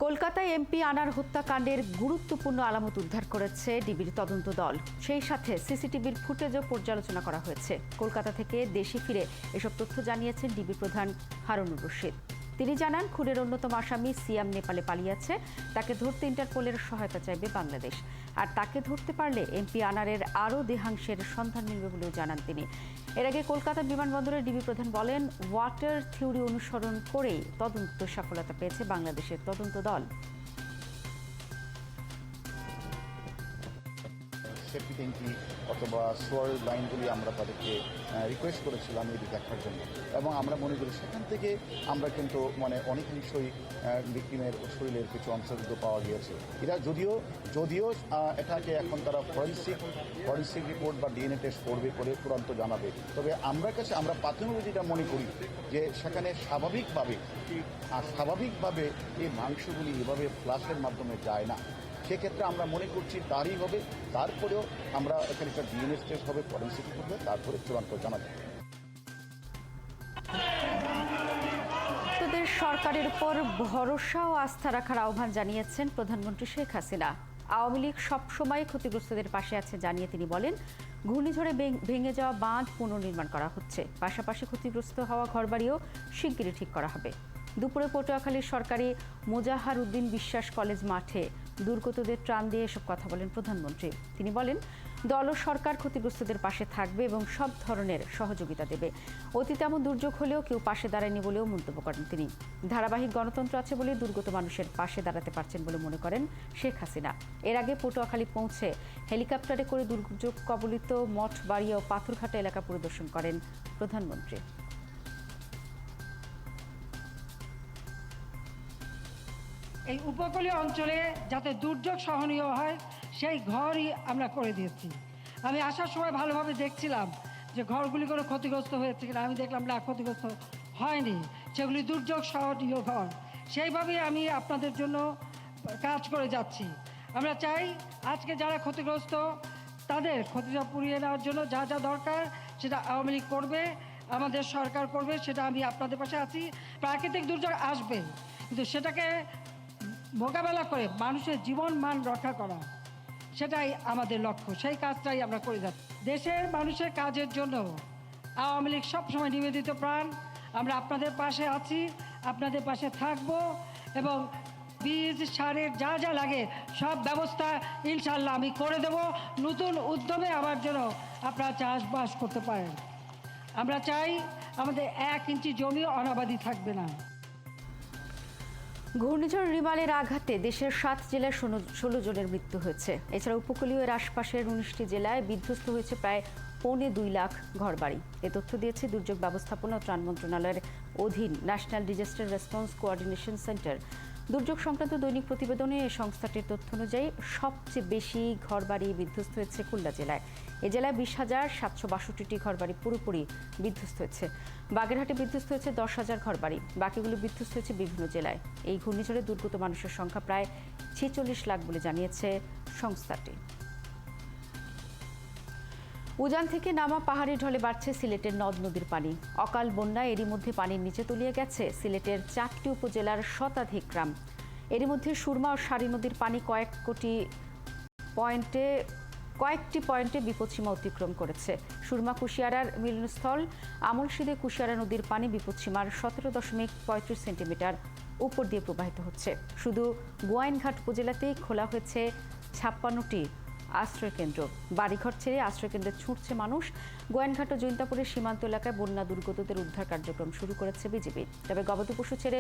কলকাতায় এমপি আনার হত্যাকাণ্ডের গুরুত্বপূর্ণ আলামত উদ্ধার করেছে ডিবির তদন্ত দল। সেই সাথে সিসিটিভির ফুটেজও পর্যালোচনা করা হয়েছে। কলকাতা থেকে দেশে ফিরে এসব তথ্য জানিয়েছেন ডিবি প্রধান হারুনুর রশিদ। তিনি জানান, খুনের অন্যতম আসামি সিয়াম নেপালে পালিয়েছে। তাকে ধরতে ইন্টারপোলের সহায়তা চাইবে বাংলাদেশ। আর তাকে ধরতে পারলে এমপি আনারের আরও দেহাংশের সন্ধান মিলবে বলেও জানান তিনি। এর আগে কলকাতা বিমানবন্দরের ডিবি প্রধান বলেন, ওয়াটার থিওরি অনুসরণ করেই তদন্ত সফলতা পেয়েছে বাংলাদেশের তদন্ত দল। সেফটি ট্যাঙ্কি অথবা সোয়ার লাইনগুলি আমরা তাদেরকে রিকোয়েস্ট করেছিলাম এটি দেখার জন্য, এবং আমরা মনে করি সেখান থেকে আমরা কিন্তু অনেকাংশই ভিকটিমের শরীরের কিছু অংশ কিন্তু পাওয়া গিয়েছে। এরা যদিও এটাকে এখন তারা ফরেন্সিক রিপোর্ট বা ডিএনএ টেস্ট করবে, করে চূড়ান্ত জানাবে। তবে আমরা প্রাথমিক যেটা মনে করি যে সেখানে স্বাভাবিকভাবে এই মাংসগুলি এভাবে ফ্লাশের মাধ্যমে যায় না। সেক্ষেত্রে আমরা মনে করছি তারই হবে। তারপরেও আমরা এখানে একটা ডিএনএ টেস্ট হবে, ফরেন্সিক করবে, তারপরে চূড়ান্ত জানা যাবে। সরকারের উপর ভরসা ও আস্থা রাখার আহ্বান জানিয়েছেন প্রধানমন্ত্রী শেখ হাসিনা। আওয়ামী লীগ সবসময় ক্ষতিগ্রস্তদের পাশে আছে জানিয়ে তিনি বলেন, ঘূর্ণিঝড়ে ভেঙে যাওয়া বাঁধ পুনর্নির্মাণ করা হচ্ছে। পাশাপাশি ক্ষতিগ্রস্ত হওয়া ঘরবাড়িও শিগগিরই ঠিক করা হবে। দুপুরে পটুয়াখালীর সরকারি মোজাহার উদ্দিন বিশ্বাস কলেজ মাঠে দুর্গতদের ত্রাণ দিয়ে এসব কথা বলেন প্রধানমন্ত্রী। তিনি বলেন, দল ও সরকার ক্ষতিগ্রস্তদের পাশে থাকবে এবং সব ধরনের সহযোগিতা দেবে। অতীতে এমন দুর্যোগ হলেও কেউ পাশে দাঁড়ায়নি বলেও মন্তব্য করেন তিনি। ধারাবাহিক গণতন্ত্র আছে বলে দুর্গত মানুষের পাশে দাঁড়াতে পারছেন বলে মনে করেন শেখ হাসিনা। এর আগে পটুয়াখালী পৌঁছে হেলিকপ্টারে করে দুর্যোগ কবলিত মঠবাড়িয়া ও পাথরঘাটা এলাকা পরিদর্শন করেন প্রধানমন্ত্রী। এই উপকূলীয় অঞ্চলে যাতে দুর্যোগ সহনীয় হয় সেই ঘরই আমরা করে দিয়েছি। আমি আসার সময় ভালোভাবে দেখছিলাম যে ঘরগুলি কোনো ক্ষতিগ্রস্ত হয়েছে কিনা। আমি দেখলাম না, ক্ষতিগ্রস্ত হয়নি, সেগুলি দুর্যোগ সহনীয় ঘর। সেইভাবেই আমি আপনাদের জন্য কাজ করে যাচ্ছি। আমরা চাই আজকে যারা ক্ষতিগ্রস্ত তাদের ক্ষতিটা পুড়িয়ে নেওয়ার জন্য যা যা দরকার সেটা আওয়ামী লীগ করবে, আমাদের সরকার করবে, সেটা আমি আপনাদের পাশে আছি। প্রাকৃতিক দুর্যোগ আসবে, কিন্তু সেটাকে মোকাবেলা করে মানুষের জীবন মান রক্ষা করা, সেটাই আমাদের লক্ষ্য। সেই কাজটাই আমরা করে যাচ্ছি। দেশের মানুষের কাজের জন্য আওয়ামী লীগ সবসময় নিবেদিত প্রাণ। আমরা আপনাদের পাশে আছি, আপনাদের পাশে থাকব, এবং বীজ সারের যা যা লাগে সব ব্যবস্থা ইনশাল্লাহ আমি করে দেব। নতুন উদ্যমে আমার জন্য আপনারা চাষবাস করতে পারেন। আমরা চাই আমাদের 1 ইঞ্চি জমি অনাবাদি থাকবে না। ঘূর্ণিঝড় রিমালের আঘাতে দেশের 7 জেলায় 16 জনের মৃত্যু হয়েছে। এছাড়া উপকূলীয় এর আশপাশের 19টি জেলায় বিধ্বস্ত হয়েছে প্রায় 2.25 লাখ ঘরবাড়ি। এ তথ্য দিয়েছে দুর্যোগ ব্যবস্থাপনা ও ত্রাণ মন্ত্রণালয়ের অধীন national disaster response coordination centre. দুর্যোগ সংক্রান্ত দৈনিক প্রতিবেদনে এই সংস্থাটির তথ্য অনুযায়ী সবচেয়ে বেশি ঘরবাড়ি বিধ্বস্ত হয়েছে খুলনা জেলায়। এ জেলায় 20,762টি ঘরবাড়ি পুরোপুরি বিধ্বস্ত হয়েছে। বাগেরহাটে বিধ্বস্ত হয়েছে 10,000 ঘরবাড়ি, বাকিগুলো বিধ্বস্ত হয়েছে বিভিন্ন জেলায়। এই ঘূর্ণিঝড়ে দুর্গত মানুষের সংখ্যা প্রায় 46 লাখ বলে জানিয়েছে সংস্থাটি। উজান থেকে নামা পাহাড়ি ঢলে বাড়ছে সিলেটের নদ নদীর পানি। অকাল বন্যায় এরই মধ্যে পানির নিচে তলিয়ে গেছে সিলেটের 4টি উপজেলার শতাধিক গ্রাম। এরই মধ্যে সুরমা ও সারি নদীর পানি কয়েকটি পয়েন্টে বিপদসীমা অতিক্রম করেছে। সুরমা কুশিয়ারার মিলনস্থল আমলশিদে কুশিয়ারা নদীর পানি বিপদসীমার 17.35 সেন্টিমিটার উপর দিয়ে প্রবাহিত হচ্ছে। শুধু গোয়াইনঘাট উপজেলাতেই খোলা হয়েছে 56টি আশ্রয়কেন্দ্র। বাড়িঘর ছেড়ে আশ্রয়কেন্দ্রে ছুটছে মানুষ। গোয়াইনঘাট ও জৈন্তাপুরের সীমান্ত এলাকায় বন্যা দুর্গতদের উদ্ধার কার্যক্রম শুরু করেছে বিজিবি। তবে গবাদি পশু ছেড়ে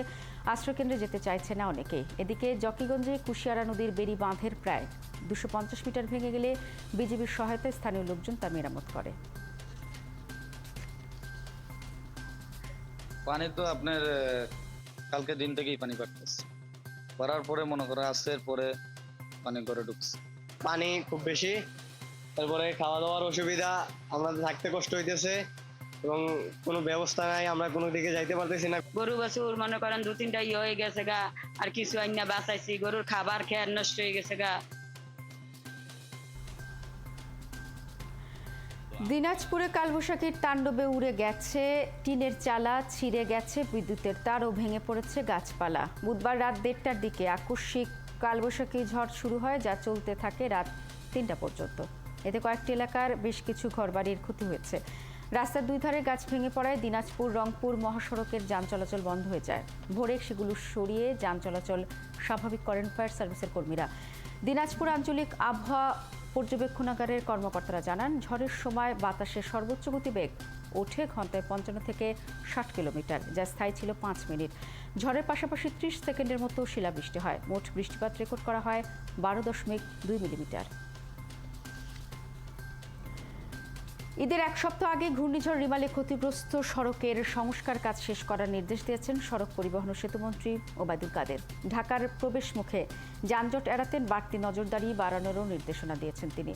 আশ্রয়কেন্দ্রে যেতে চাইছে না অনেকেই। এদিকে জকিগঞ্জে কুশিয়ারা নদীর বেড়ি বাঁধের প্রায় 250 মিটার ভেঙে গেলে বিজিবির সহায়তায় স্থানীয় লোকজন তা মেরামত করে। পানি তো আপনার কালকে দিন থেকেই পানি বাড়তেছে, বাড়ার পরে মনে করো আজকের পরে পানি করে ঢুকছে। পানি খুব বেশি, তারপরে খাওয়া দাওয়ার অসুবিধা, আমাদের থাকতে কষ্ট হইতেছে এবং কোনো ব্যবস্থা নাই, আমরা কোনো দিকে যাইতে পারতেছি না। গরু বাছুর মনে করেন 2-3টা হয়ে গেছে গা, আর কিছু আইনা বাঁচাইছি। গরুর খাবার খেয়ে নষ্ট হয়ে গেছে গা। দিনাজপুরে কালবৈশাখীর তাণ্ডবে উড়ে গেছে টিনের চালা, ছিঁড়ে গেছে বিদ্যুতের তার ও ভেঙে পড়েছে গাছপালা। বুধবার রাত 1:30টার দিকে আকস্মিক কালবৈশাখী ঝড় শুরু হয়, যা চলতে থাকে রাত 3টা পর্যন্ত। এতে কয়েকটি এলাকার বেশ কিছু ঘরবাড়ির ক্ষতি হয়েছে। রাস্তার দুই ধারে গাছ ভেঙে পড়ায় দিনাজপুর রংপুর মহাসড়কের যান চলাচল বন্ধ হয়ে যায়। ভোরে সেগুলো সরিয়ে যান চলাচল স্বাভাবিক করেন ফায়ার সার্ভিসের কর্মীরা। দিনাজপুর আঞ্চলিক আবহাওয়া পর্যবেক্ষণাগারের কর্মকর্তারা জানান, ঝড়ের সময় বাতাসের সর্বোচ্চ গতিবেগ ওঠে ঘন্টায় 55 থেকে 60 কিলোমিটার, যা স্থায়ী ছিল 5 মিনিট। ঝড়ের পাশাপাশি 30 সেকেন্ডের মতো শিলাবৃষ্টি হয়। মোট বৃষ্টিপাত রেকর্ড করা হয় 12.2 মিলিমিটার। ঈদের এক সপ্তাহ আগে ঘূর্ণিঝড় রিমালে ক্ষতিগ্রস্ত সড়কের সংস্কার কাজ শেষ করার নির্দেশ দিয়েছেন সড়ক পরিবহন ও সেতুমন্ত্রী ওবায়দুল কাদের। ঢাকার প্রবেশ মুখে যানজট এড়াতে বাড়তি নজরদারি বাড়ানোরও নির্দেশনা দিয়েছেন তিনি।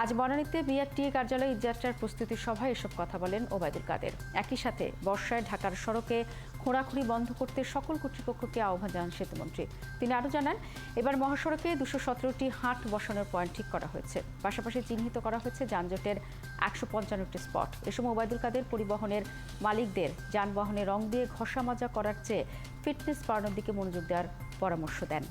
আজ বনানীতে বিআরটিএ কার্যালয়ে ঈদযাত্রার প্রস্তুতি সভায় এসব কথা বলেন ওবায়দুল কাদের। একই সাথে বর্ষায় ঢাকার সড়কে খোঁড়াখুঁড়ি বন্ধ করতে সকল কর্তৃপক্ষকে আহ্বান জানান সেতুমন্ত্রী। তিনি আরও জানান, এবার মহাসড়কে 217টি হাট বসানোর পয়েন্ট ঠিক করা হয়েছে। পাশাপাশি চিহ্নিত করা হয়েছে যানজটের 155টি স্পট। এ সময় ওবায়দুল কাদের পরিবহনের মালিকদের যানবাহনে রং দিয়ে ঘষা মাজা করার চেয়ে ফিটনেস বাড়ানোর দিকে মনোযোগ দেওয়ার পরামর্শ দেন।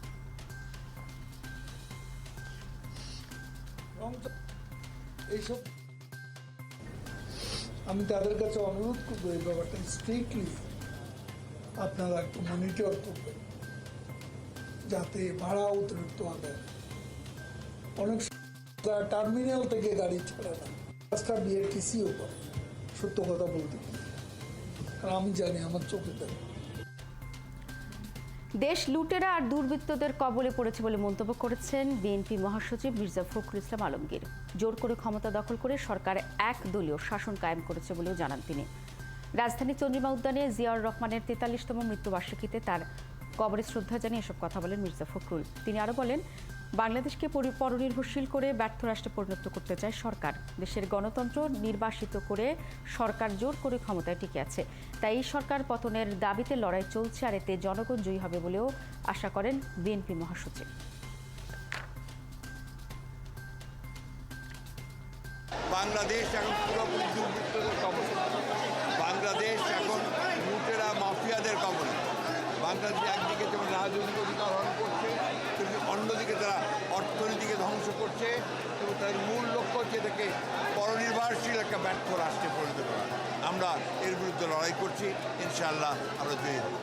এইসব আমি তাদের কাছে অনুরোধ করবো এই ব্যাপারটা স্ট্রিক্টলি আপনারা একটু মনিটর করবেন, যাতে ভাড়া অতিরিক্ত আদায়। অনেক টার্মিনাল থেকে গাড়ি ছাড়ে না, কাজটা বিআরটিসিও করে, সত্য কথা বলতে কি, কারণ আমি জানি, আমার চোখে দেখি। দেশ লুটেরা আর দুর্বৃত্তদের কবলে পড়েছে বলে মন্তব্য করেছেন বিএনপি মহাসচিব মির্জা ফখরুল ইসলাম আলমগীর। জোর করে ক্ষমতা দখল করে সরকার একদলীয় শাসন কায়েম করেছে বলেও জানান তিনি। রাজধানী চন্দ্রিমা উদ্যানে জিয়াউর রহমানের 43তম মৃত্যুবার্ষিকীতে তার কবরে শ্রদ্ধা জানিয়ে এসব কথা বলেন মির্জা ফখরুল। তিনি আরও বলেন, বাংলাদেশকে পরনির্ভরশীল করে ব্যর্থ রাষ্ট্রে পরিণত করতে চায় সরকার। দেশের গণতন্ত্র নির্বাসিত করে সরকার জোর করে ক্ষমতায় টিকে আছে। তাই এই সরকার পতনের দাবিতে লড়াই চলছে, আর এতে জনগণ জয়ী হবে বলেও আশা করেন বিএনপি মহাসচিব। বাংলাদেশ এখন পুরোপুরি দুর্বৃত্তদের কবলে, বাংলাদেশ এখন লুটেরা মাফিয়াদের কবলে। বাংলাদেশ একদিকে যেমন রাজনৈতিক অধিকার হরণ করছে, কিন্তু অন্যদিকে তারা অর্থনীতিকে ধ্বংস করছে এবং তাদের মূল লক্ষ্য হচ্ছে এটাকে পরনির্ভরশীল একটা ব্যর্থ রাষ্ট্রে পরিণত করা। আমরা এর বিরুদ্ধে লড়াই করছি, ইনশাআল্লাহ আমরা জয়ী হব।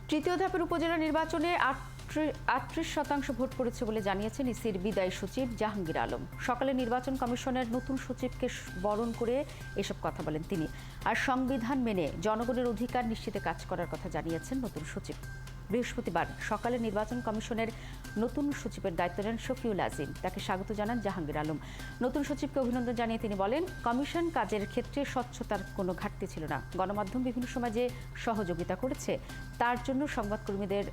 তৃতীয় ধাপের উপজেলা নির্বাচনে 38% ভোট পড়েছে বলে জানিয়েছেন ইসির বিদায়ী সচিব জাহাঙ্গীর আলম। সকালে নির্বাচন কমিশনের নতুন সচিবকে বরণ করে এসব কথা বলেন তিনি। আর সংবিধান মেনে জনগণের অধিকার নিশ্চিতে কাজ করার কথা জানিয়েছেন নতুন সচিব। বৃহস্পতিবার সকালে নির্বাচন কমিশনের নতুন সচিবের দায়িত্ব নেন শফিউল আজিম। তাকে স্বাগত জানান জাহাঙ্গীর আলম। নতুন সচিবকে অভিনন্দন জানিয়ে তিনি বলেন, কমিশন কাজের ক্ষেত্রে স্বচ্ছতার কোনো ঘাটতি ছিল না। গণমাধ্যম বিভিন্ন সময় যে সহযোগিতা করেছে তার জন্য সংবাদকর্মীদের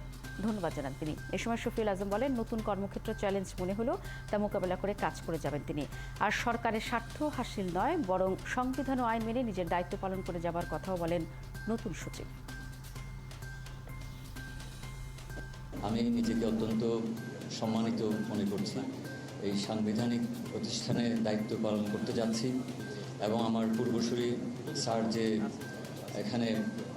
ধন্যবাদ জানান তিনি। এ সময় শফিউল আজম বলেন, নতুন কর্মক্ষেত্র চ্যালেঞ্জ মনে হলো তা মোকাবেলা করে কাজ করে যাবেন তিনি। আর সরকারের স্বার্থ হাসিল নয়, বরং সংবিধান ও আইন মেনে নিজের দায়িত্ব পালন করে যাবার কথাও বলেন নতুন সচিব। আমি নিজেকে অত্যন্ত সম্মানিত মনে করছি। এই সাংবিধানিক প্রতিষ্ঠানে দায়িত্ব পালন করতে যাচ্ছি এবং আমার পূর্বসূরি স্যার যে এখানে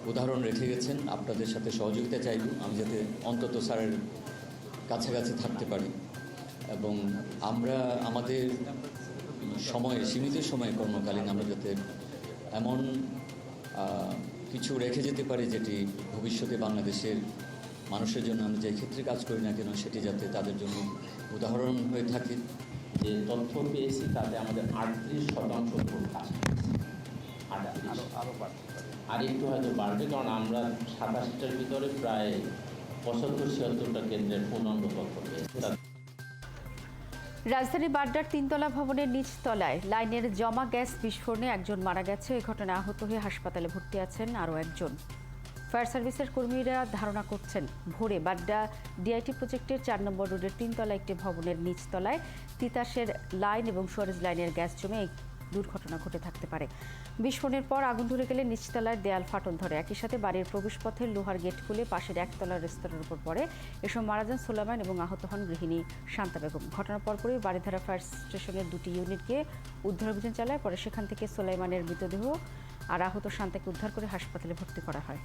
উদাহরণ রেখে গেছেন, আপনাদের সাথে সহযোগিতা চাইব আমি যাতে অন্তত স্যারের কাছাকাছি থাকতে পারি এবং আমরা আমাদের সীমিত সময় কর্মকালীন আমরা যাতে এমন কিছু রেখে যেতে পারি যেটি ভবিষ্যতে বাংলাদেশের মানুষের জন্য আমরা যে ক্ষেত্রে কাজ করি না কেন সেটি যাতে তাদের জন্য উদাহরণ হয়ে থাকে। যে তথ্য পেয়েছি তাতে আমাদের 38% ভোট কাজ, আর একটু হয়তো বাড়বে, কারণ আমরা 87টার ভিতরে প্রায় 75-76টা কেন্দ্রের পূর্ণাঙ্গ তথ্য পেয়েছি। রাজধানী বাড্ডার 3তলা ভবনের নিচতলায় লাইনের জমা গ্যাস বিস্ফোরণে একজন মারা গেছে। এই ঘটনায় আহত হয়ে হাসপাতালে ভর্তি আছেন আরও একজন। ফায়ার সার্ভিসের কর্মীরা ধারণা করছেন, ভোরে বাড্ডা ডিআইটি প্রজেক্টের 4 নম্বর রোডের 3তলা একটি ভবনের নিচতলায় তিতাসের লাইন এবং সুয়ারেজ লাইনের গ্যাস জমে দুর্ঘটনা ঘটে থাকতে পারে। বিস্ফোরণের পর আগুন ধরে গেলে নিচতলার দেয়াল ফাটল ধরে। একই সাথে বাড়ির প্রবেশপথের লোহার গেট খুলে পাশের একতলার রেস্তোরাঁর উপর পড়ে। এসব মারা যান সোলাইমান এবং আহত হন গৃহিণী শান্তা বেগম। ঘটনার পরপরই বারিধারা ফায়ার স্টেশনের 2টি ইউনিট গিয়ে উদ্ধার অভিযান চালায়। পরে সেখান থেকে সোলাইমানের মৃতদেহ আর আহত শান্তাকে উদ্ধার করে হাসপাতালে ভর্তি করা হয়।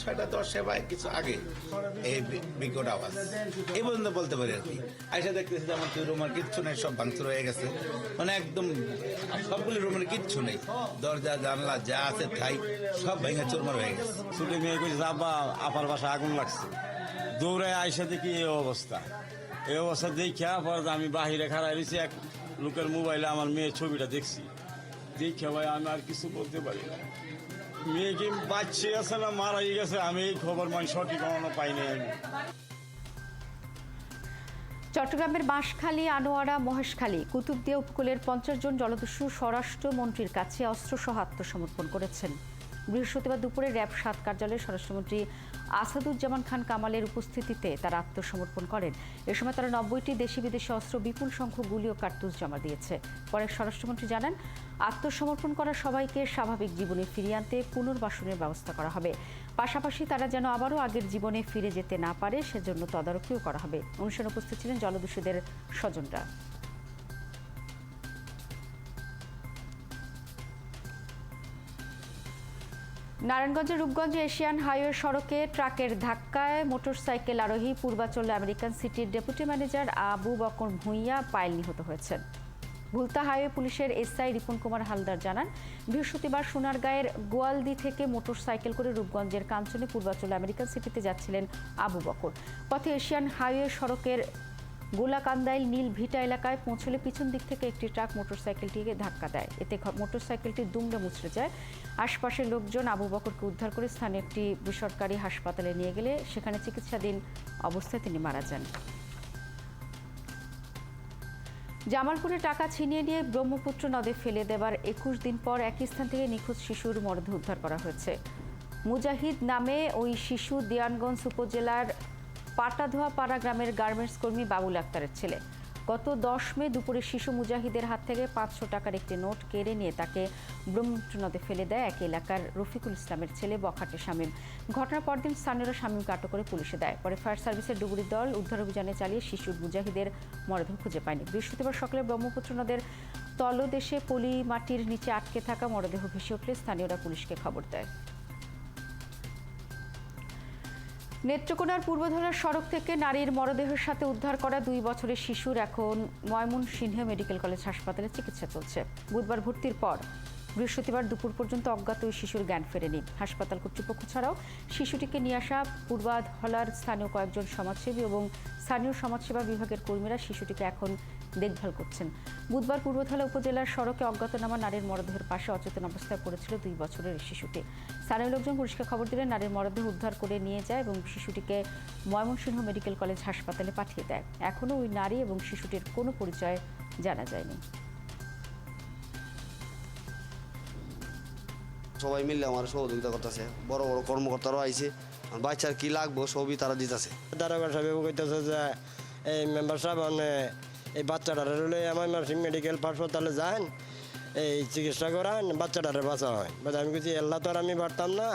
6:10 বা কিছু আগে এই বিকট আওয়াজ এই পর্যন্ত বলতে পারি আর কি। আইসা দেখতেছি যে আমার রুমের কিচ্ছু নেই, সব ভাঙচুর হয়ে গেছে, মানে একদম সবগুলি রুমের কিচ্ছু নেই, দরজা জানলা যা আছে ঠাই সব ভেঙে চুরমার হয়ে গেছে। ছুটি মেয়ে কইছে আব্বা আপার বাসায় আগুন লাগছে, দৌড়ে আইসা দেখি এই অবস্থা দেখা পর আমি বাহিরে খাড়াই রয়েছি, এক লোকের মোবাইলে আমার মেয়ের ছবিটা দেখছি, দেখে ভাই আমি আর কিছু বলতে পারি না। মেয়ে কি বাচ্চা আছে না মারা গেছে আমি এই খবর সঠিক কখনো পাইনি আমি। চট্টগ্রামের বাঁশখালী, আনোয়ারা, মহেশখালী, কুতুবদিয়া উপকূলের 50 জন জলদস্যু স্বরাষ্ট্রমন্ত্রীর কাছে অস্ত্রসহ আত্মসমর্পণ করেছেন। বৃহস্পতিবার দুপুরে র্যাব 7 কার্যালয়ে স্বরাষ্ট্রমন্ত্রী আসাদুজ্জামান খান কামালের উপস্থিতিতে তারা আত্মসমর্পণ করেন। এ সময় তারা 90টি দেশি বিদেশি অস্ত্র, বিপুল সংখ্যক গুলি ও কার্তুজ জমা দিয়েছে। পরে স্বরাষ্ট্রমন্ত্রী জানান, আত্মসমর্পণ করা সবাইকে স্বাভাবিক জীবনে ফিরিয়ে আনতে পুনর্বাসনের ব্যবস্থা করা হবে। পাশাপাশি তারা যেন আবারও আগের জীবনে ফিরে যেতে না পারে সেজন্য তদারকিও করা হবে। অনুষ্ঠানে উপস্থিত ছিলেন জলদস্যুদের স্বজনরা। নারায়ণগঞ্জের রূপগঞ্জ এশিয়ান হাইওয়ে সড়কে ট্রাকের ধাক্কায় মোটরসাইকেল আরোহী পূর্বাচল আমেরিকান সিটির ডেপুটি ম্যানেজার আবু বকর ভূঁইয়া পায়েল নিহত হয়েছেন। ভুলতা হাইওয়ে পুলিশের এসআই রিপন কুমার হালদার জানান, বৃহস্পতিবার সোনারগাঁয়ের গোয়ালদি থেকে মোটরসাইকেল করে রূপগঞ্জের কাঞ্চনে পূর্বাচল আমেরিকান সিটিতে যাচ্ছিলেন আবু বকর। পথে এশিয়ান হাইওয়ে সড়কের গোলাকান্দাইল নীল ভিটা এলাকায় পৌঁছলে পিছন দিক থেকে একটি ট্রাক মোটরসাইকেলটিকে ধাক্কা দেয়। এতে মোটরসাইকেলটি দুমড়ে মুচড়ে যায়। আশপাশের লোকজন আবু বকরকে উদ্ধার করে স্থানীয় একটি বেসরকারি হাসপাতালে নিয়ে গেলে সেখানে চিকিৎসাধীন অবস্থায় তিনি মারা যান। জামালপুরে টাকা ছিনিয়ে নিয়ে ব্রহ্মপুত্র নদে ফেলে দেবার 21 দিন পর একই স্থান থেকে নিখোঁজ শিশুর মরদেহ উদ্ধার করা হয়েছে। মুজাহিদ নামে ওই শিশু দিয়ানগঞ্জ উপজেলার পাটাধোয়াপাড়া গ্রামের গার্মেন্টস কর্মী বাবুল আক্তারের ছেলে। গত 10 মে দুপুরে শিশু মুজাহিদের হাত থেকে 500 টাকার একটি নোট কেড়ে নিয়ে তাকে ব্রহ্মপুত্র নদে ফেলে দেয় এক এলাকার রফিকুল ইসলামের ছেলে বখাটে শামীম। ঘটনার পরদিন স্থানীয়রা শামীমকে আটক করে পুলিশে দেয়। পরে ফায়ার সার্ভিসের ডুবুরি দল উদ্ধার অভিযানে চালিয়ে শিশুর মুজাহিদের মরদেহ খুঁজে পায়নি। বৃহস্পতিবার সকালে ব্রহ্মপুত্র নদের তলদেশে পলি মাটির নিচে আটকে থাকা মরদেহ ভেসে উঠলে স্থানীয়রা পুলিশকে খবর দেয়। নেত্রকোনার পূর্বধলার সড়ক থেকে নারীর মরদেহের সাথে উদ্ধার করা 2 বছরের শিশুর এখন ময়মনসিংহ মেডিকেল কলেজ হাসপাতালে চিকিৎসা চলছে। বুধবার ভর্তির পর বৃহস্পতিবার দুপুর পর্যন্ত অজ্ঞাত ওই শিশুর জ্ঞান ফেরেনি। হাসপাতাল কর্তৃপক্ষ ছাড়াও শিশুটিকে নিয়ে আসা পূর্বধলার স্থানীয় কয়েকজন সমাজসেবী এবং স্থানীয় সমাজসেবা বিভাগের কর্মীরা শিশুটিকে এখন দেখভাল করছেন। বুধবার পূর্বধলা উপজেলার সড়কে অজ্ঞাতনামা নারীর মরদেহের পাশে অচেতন অবস্থায় পড়েছিল 2 বছরের শিশুটি। স্থানীয় লোকজন পুলিশকে খবর দিলে নারীর মরদেহ উদ্ধার করে নিয়ে যায় এবং শিশুটিকে ময়মনসিংহ মেডিকেল কলেজ হাসপাতালে পাঠিয়ে দেয়। এখনও ওই নারী এবং শিশুটির কোনো পরিচয় জানা যায়নি। সবাই মিলে আমার সহযোগিতা করতেছে, বড় বড় কর্মকর্তারাও আইছে, বাচ্চার কি লাগবো সবই তারা দিতেছে। দারোগা সাহেব কইতেছে যে এই মেম্বার সাহেব এই বাচ্চাটারে হলে আমার মেডিকেল হাসপাতালে যান, এই চিকিৎসা করান, বাচ্চাটারে বাঁচা হয়। আমি কিছু এল্লা তো আর আমি পারতাম না।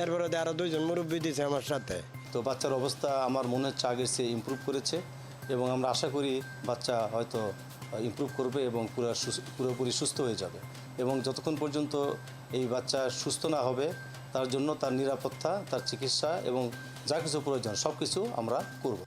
এরপরে আরও 2 জন মুরব্বী দিয়েছে আমার সাথে। তো বাচ্চার অবস্থা আমার মনে হচ্ছে আগের চেয়ে ইমপ্রুভ করেছে এবং আমরা আশা করি বাচ্চা হয়তো ইমপ্রুভ করবে এবং পুরোপুরি সুস্থ হয়ে যাবে। এবং যতক্ষণ পর্যন্ত এই বাচ্চা সুস্থ না হবে তার জন্য তার নিরাপত্তা, তার চিকিৎসা এবং যা কিছু প্রয়োজন সব কিছু আমরা করব।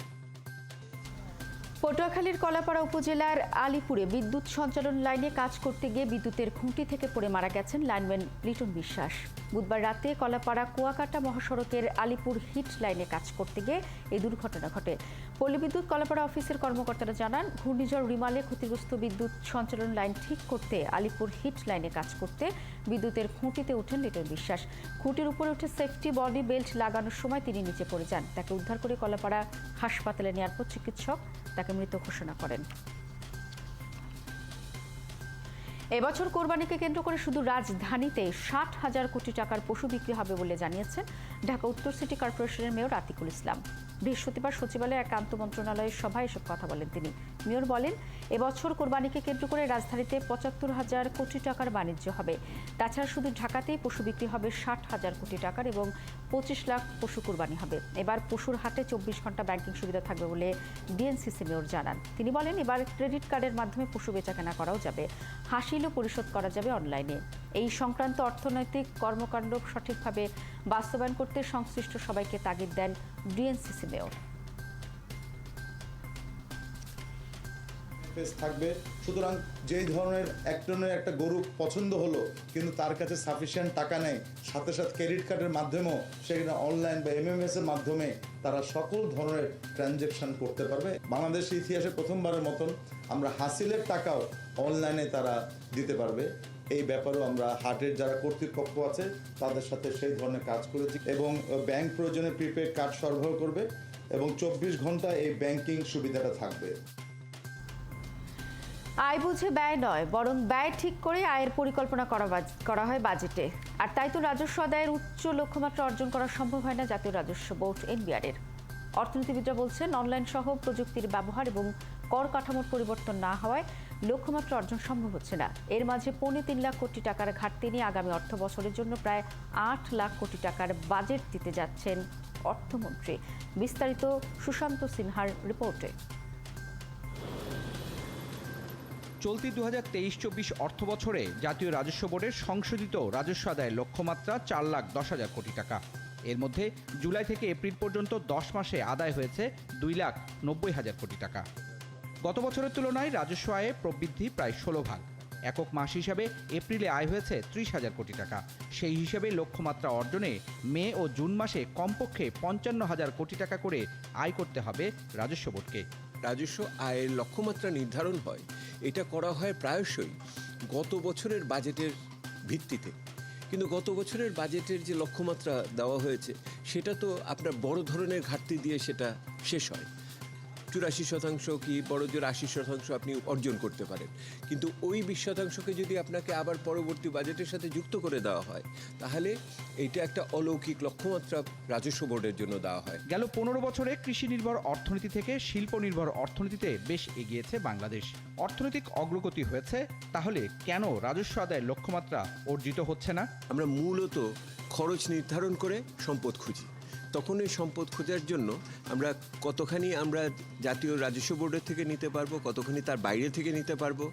পটুয়াখালীর কলাপাড়া উপজেলার আলিপুরে বিদ্যুৎ সঞ্চালন লাইনে কাজ করতে গিয়ে বিদ্যুতের খুঁটি থেকে পড়ে মারা গেছেন লাইনম্যান লিটন বিশ্বাস। বুধবার রাতে কলাপাড়া কুয়াকাটা মহাসড়কের আলিপুর হিট লাইনে কাজ করতে গিয়ে এই দুর্ঘটনা ঘটে। পল্লী বিদ্যুৎ কলাপাড়া অফিসের কর্মকর্তারা জানান, ঘূর্ণিঝড় রিমালে ক্ষতিগ্রস্ত বিদ্যুৎ সঞ্চালন লাইন ঠিক করতে আলিপুর হিট লাইনে কাজ করতে বিদ্যুতের খুঁটিতে ওঠেন লিটন বিশ্বাস। খুঁটির উপরে উঠে সেফটি বডি বেল্ট লাগানোর সময় তিনি নিচে পড়ে যান। তাকে উদ্ধার করে কলাপাড়া হাসপাতালে নেওয়ার পর চিকিৎসক তাকে মৃত ঘোষণা করেন। এবছর কোরবানিকে কেন্দ্র করে শুধু রাজধানীতে 60,000 কোটি টাকার পশু বিক্রি হবে বলে জানিয়েছেন ঢাকা উত্তর সিটি কর্পোরেশনের মেয়র আতিকুল ইসলাম। বৃহস্পতিবার সচিবালয়ে এক আন্তঃ মন্ত্রণালয়ের সভায় এসব কথা বলেন তিনি। মেয়র বলেন, এবছর কোরবানিকে কেন্দ্র করে রাজধানীতে ৭৫,০০০ কোটি টাকার বাণিজ্য হবে। তাছাড়া শুধু ঢাকাতেই পশু বিক্রি হবে ৬০,০০০ কোটি টাকার এবং ২৫ লাখ পশু কোরবানি হবে। এবার পশুর হাটে ২৪ ঘন্টা ব্যাংকিং সুবিধা থাকবে বলে ডিএনসিসি মেয়র জানান। তিনি বলেন, এবার ক্রেডিট কার্ডের মাধ্যমে পশু বেচাকেনা করাও যাবে, হাসিলও পরিশোধ করা যাবে অনলাইনে। এই সংক্রান্ত অর্থনৈতিক কর্মকাণ্ড সঠিকভাবে বাস্তবায়ন করতে সংশ্লিষ্ট সবাইকে তাগিদ দেন ডিএনসিসি মেয়র। থাকবে, সুতরাং যেই ধরনের একটা গরু পছন্দ হলো কিন্তু তার কাছে সাফিসিয়েন্ট টাকা নেই, সাথে সাথে ক্রেডিট কার্ডের মাধ্যমেও সেখানে অনলাইন বা এমএমএস এর মাধ্যমে তারা সকল ধরনের ট্রানজ্যাকশন করতে পারবে। বাংলাদেশের ইতিহাসে প্রথমবারের মতন আমরা হাসিলের টাকাও অনলাইনে তারা দিতে পারবে। এই ব্যাপারেও আমরা হাটের যারা কর্তৃপক্ষ আছে তাদের সাথে সেই ধরনের কাজ করেছি এবং ব্যাংক প্রয়োজনে প্রিপেড কার্ড সরবরাহ করবে এবং ২৪ ঘন্টা এই ব্যাংকিং সুবিধাটা থাকবে। আয় বুঝে ব্যয় নয়, বরং ব্যয় ঠিক করে আয়ের পরিকল্পনা করা হয় বাজেটে। আর তাই তো রাজস্ব আদায়ের উচ্চ লক্ষ্যমাত্রা অর্জন করা সম্ভব হয় না জাতীয় রাজস্ব বোর্ড এনবিআর-এর। অর্থনীতিবিদরা বলছেন, অনলাইন সহ প্রযুক্তির ব্যবহার এবং কর কাঠামোর পরিবর্তন না হওয়ায় লক্ষ্যমাত্রা অর্জন সম্ভব হচ্ছে না। এর মাঝে ৩.৫ লাখ কোটি টাকার ঘাটতি নিয়ে আগামী অর্থ বছরের জন্য প্রায় ৮ লাখ কোটি টাকার বাজেট দিতে যাচ্ছেন অর্থমন্ত্রী। বিস্তারিত সুশান্ত সিনহার রিপোর্টে। চলতি ২০২৩-২৪ অর্থ বছরে জাতীয় রাজস্ব বোর্ডের সংশোধিত রাজস্ব আদায়ের লক্ষ্যমাত্রা ৪,১০,০০০ কোটি টাকা। এর মধ্যে জুলাই থেকে এপ্রিল পর্যন্ত ১০ মাসে আদায় হয়েছে ২,৯০,০০০ কোটি টাকা। গত বছরের তুলনায় রাজস্ব আয়ে প্রবৃদ্ধি প্রায় ১৬ ভাগ। একক মাস হিসাবে এপ্রিলে আয় হয়েছে ৩০,০০০ কোটি টাকা। সেই হিসেবে লক্ষ্যমাত্রা অর্জনে মে ও জুন মাসে কমপক্ষে ৫৫,০০০ কোটি টাকা করে আয় করতে হবে রাজস্ব বোর্ডকে। রাজস্ব আয়ের লক্ষ্যমাত্রা নির্ধারণ হয়, এটা করা হয় প্রায়শই গত বছরের বাজেটের ভিত্তিতে। কিন্তু গত বছরের বাজেটের যে লক্ষ্যমাত্রা দেওয়া হয়েছে সেটা তো আপনার বড় ধরনের ঘাটতি দিয়ে সেটা শেষ হয়। ৮৪% কি বড় জোর ৮০% আপনি অর্জন করতে পারেন, কিন্তু ওই ২০%কে যদি আপনাকে আবার পরবর্তী বাজেটের সাথে যুক্ত করে দেওয়া হয় তাহলে এইটা একটা অলৌকিক লক্ষ্যমাত্রা রাজস্ব বোর্ডের জন্য দেওয়া হয়। গেল ১৫ বছরে কৃষি নির্ভর অর্থনীতি থেকে শিল্প নির্ভর অর্থনীতিতে বেশ এগিয়েছে বাংলাদেশ। অর্থনৈতিক অগ্রগতি হয়েছে, তাহলে কেন রাজস্ব আদায়ের লক্ষ্যমাত্রা অর্জিত হচ্ছে না? আমরা মূলত খরচ নির্ধারণ করে সম্পদ খুঁজি। তখন এই সম্পদ খোঁজার জন্য কতখানি আমরা জাতীয় রাজস্ব বোর্ডের থেকে নিতে পারবো, কতখানি তার বাইরে থেকে নিতে পারবো,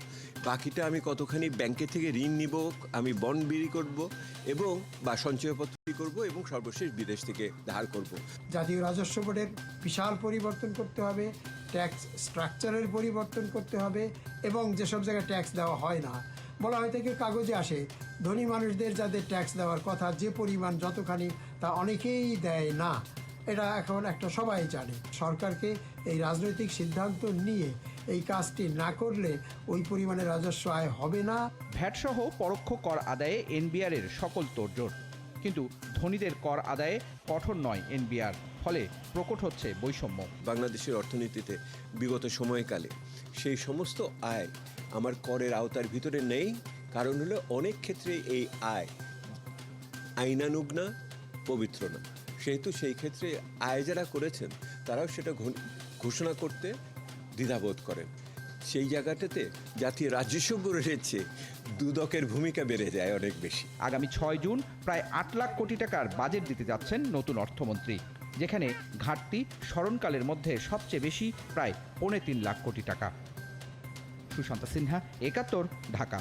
বাকিটা আমি কতখানি ব্যাংকে থেকে ঋণ নিব, আমি বন্ড বিক্রি করব এবং বা সঞ্চয়পত্র করব এবং সর্বশেষ বিদেশ থেকে ধার করব। জাতীয় রাজস্ব বোর্ডের বিশাল পরিবর্তন করতে হবে, ট্যাক্স স্ট্রাকচারের পরিবর্তন করতে হবে এবং যেসব জায়গায় ট্যাক্স দেওয়া হয় না, বলা হয় থেকে কাগজে আসে ধনী মানুষদের যাদের ট্যাক্স দেওয়ার কথা যে পরিমাণ যতখানি তা অনেকেই দেয় না, এটা এখন একটা সবাই জানে। সরকারকে এই রাজনৈতিক সিদ্ধান্ত নিয়ে এই কাজটি না করলে ওই পরিমাণে রাজস্ব আয় হবে না। ভ্যাট সহ পরোক্ষ কর আদায়ে এনবিআর-এর সকল তোড়জোড়, কিন্তু ধনীদের কর আদায়ে কঠোর নয় এনবিআর, ফলে প্রকট হচ্ছে বৈষম্য। বাংলাদেশের অর্থনীতিতে বিগত সময়কালে সেই সমস্ত আয় আমার করের আওতার ভিতরে নেই, কারণ হলো অনেক ক্ষেত্রে এই আয় আইনানুগ না, পবিত্র না। সেহেতু সেই ক্ষেত্রে আয় যারা করেছেন তারাও সেটা ঘোষণা করতে দ্বিধাবোধ করেন। সেই জায়গাটাতে জাতীয় রাজস্ব বোর্ডের চেয়ে দুদকের ভূমিকা বেড়ে যায় অনেক বেশি। আগামী ৬ জুন প্রায় ৮ লাখ কোটি টাকার বাজেট দিতে যাচ্ছেন নতুন অর্থমন্ত্রী, যেখানে ঘাটতি স্মরণকালের মধ্যে সবচেয়ে বেশি, প্রায় ৩.৫ লাখ কোটি টাকা। সুশান্ত সিনহা, একাত্তর, ঢাকা।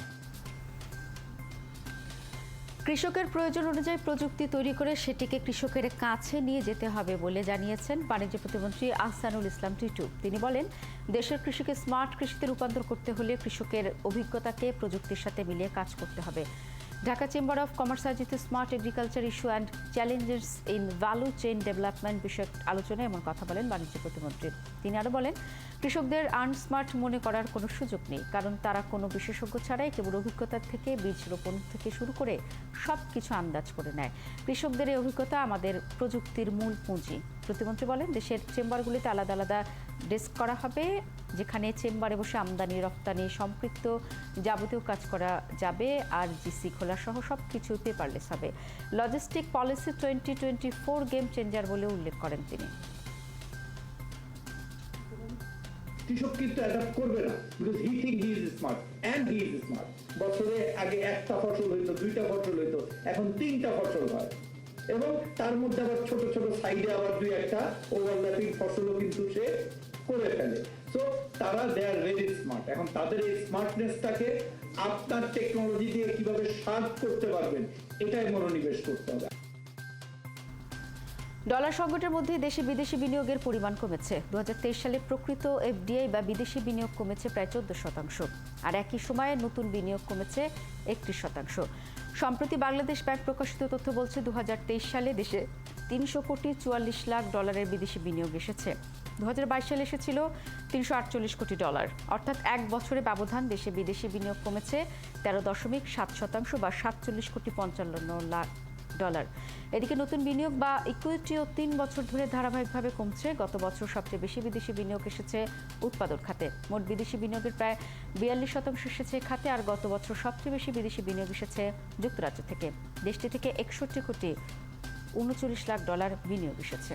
কৃষকের প্রয়োজন অনুযায়ী প্রযুক্তি তৈরি করে সেটিকে কৃষকের কাছে নিয়ে যেতে হবে বলে জানিয়েছেন বাণিজ্য প্রতিমন্ত্রী আহসানুল ইসলাম টিটু। তিনি বলেন, দেশের কৃষিকে স্মার্ট কৃষিতে রূপান্তর করতে হলে কৃষকের অভিজ্ঞতাকে প্রযুক্তির সাথে মিলিয়ে কাজ করতে হবে। ঢাকা চেম্বার অফ কমার্স আয়োজিত smart agriculture issue and challenges in value chain development বিষয়ক আলোচনায় এমন কথা বলেন বাণিজ্য প্রতিমন্ত্রী। তিনি আরও বলেন, কৃষকদের আনস্মার্ট মনে করার কোনো সুযোগ নেই, কারণ তারা কোনো বিশেষজ্ঞ ছাড়াই কেবল অভিজ্ঞতার থেকে বীজ রোপণ থেকে শুরু করে সব কিছু আন্দাজ করে নেয়। কৃষকদের এই অভিজ্ঞতা আমাদের প্রযুক্তির মূল পুঁজি। প্রতিমন্ত্রী বলেন, দেশের চেম্বারগুলিতে আলাদা আলাদা ডেস্ক করা হবে, যেখানে চেম্বারে বসে আমদানি রপ্তানি সম্পৃক্ত যাবতীয় কাজ করা যাবে, আর জিসি খোলা সহ সব কিছু পেপারলেস হবে। লজিস্টিক পলিসি 2024 গেম চেঞ্জার বলে উল্লেখ করেন তিনি। কৃষক কিন্তু অ্যাডাপ্ট করবে না, because he think he is smart and he is smart. বছরে আগে একটা ফসল হইতো, দুইটা ফসল হইতো, এখন 3টা ফসল হয়, এবং তার মধ্যে আবার ছোট ছোট সাইডে আবার 2-1টা ওভারল্যাপিং ফসলও কিন্তু সে করে ফেলে। সো তারা দে আর ভেরি স্মার্ট। এখন তাদের এই স্মার্টনেসটাকে আপনার টেকনোলজি দিয়ে কিভাবে শার্প করতে পারবেন, এটাই মনোনিবেশ করতে হবে। ডলার সংকটের মধ্যে দেশে বিদেশি বিনিয়োগের পরিমাণ কমেছে। 2023 সালে প্রকৃত এফডিআই বা বিদেশি বিনিয়োগ কমেছে প্রায় 14%, আর একই সময়ে নতুন বিনিয়োগ কমেছে 31%। সম্প্রতি বাংলাদেশ ব্যাংক প্রকাশিত তথ্য বলছে 2023 সালে দেশে 300 কোটি 44 লাখ ডলারের বিদেশি বিনিয়োগ এসেছে। 2022 সালে এসেছিল 348 কোটি ডলার, অর্থাৎ এক বছরে ব্যবধান দেশে বিদেশি বিনিয়োগ কমেছে 13.7% বা 47 কোটি 55 লাখ ডলার। এদিকে নতুন বিনিয়োগ বা ইকুইটিও 3 বছর ধরে ধারাবাহিকভাবে কমছে। গত বছর সবচেয়ে বেশি বিদেশি বিনিয়োগ এসেছে উৎপাদন খাতে। মোট বিদেশি বিনিয়োগের প্রায় 42% এসেছে খাতে, আর গত বছর সবচেয়ে বেশি বিদেশি বিনিয়োগ এসেছে যুক্তরাজ্য থেকে। দেশটি থেকে 61 কোটি 39 লাখ ডলার বিনিয়োগ এসেছে।